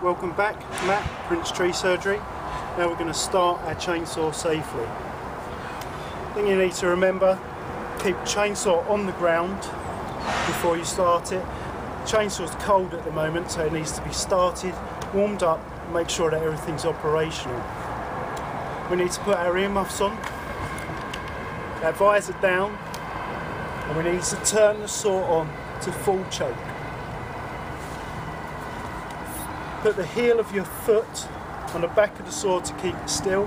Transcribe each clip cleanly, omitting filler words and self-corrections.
welcome back. Matt, Prince Tree Surgery. Now we're going to start our chainsaw safely. Thing you need to remember, keep the chainsaw on the ground before you start it. The chainsaw's cold at the moment, so it needs to be started, warmed up, and make sure that everything's operational. We need to put our earmuffs on, our visor down, and we need to turn the saw on to full choke. Put the heel of your foot on the back of the saw to keep it still.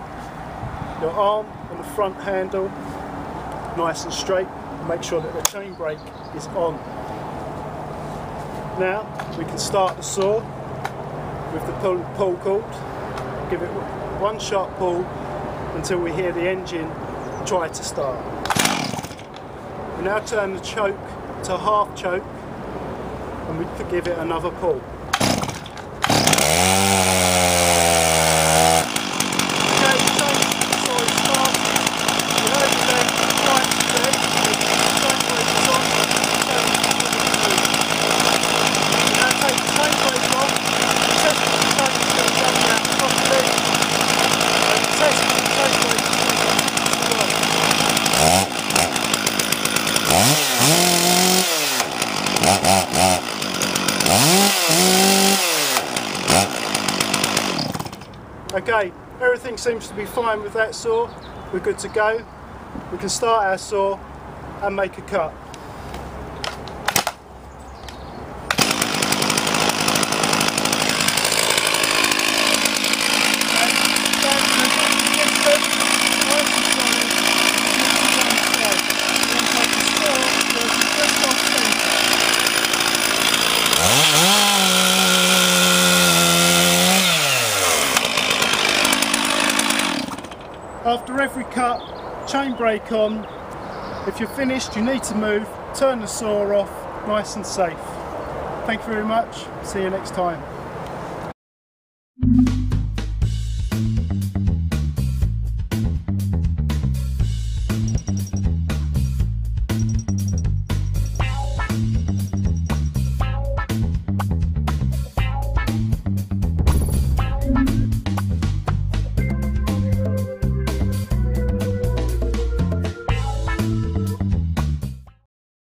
Your arm on the front handle, nice and straight, and make sure that the chain brake is on. Now we can start the saw with the pull cord. Give it one sharp pull until we hear the engine try to start. We now turn the choke to half choke and we could give it another pull. Okay, everything seems to be fine with that saw. We're good to go. We can start our saw and make a cut. After every cut, chain brake on. If you're finished, you need to move, turn the saw off, nice and safe. Thank you very much, see you next time.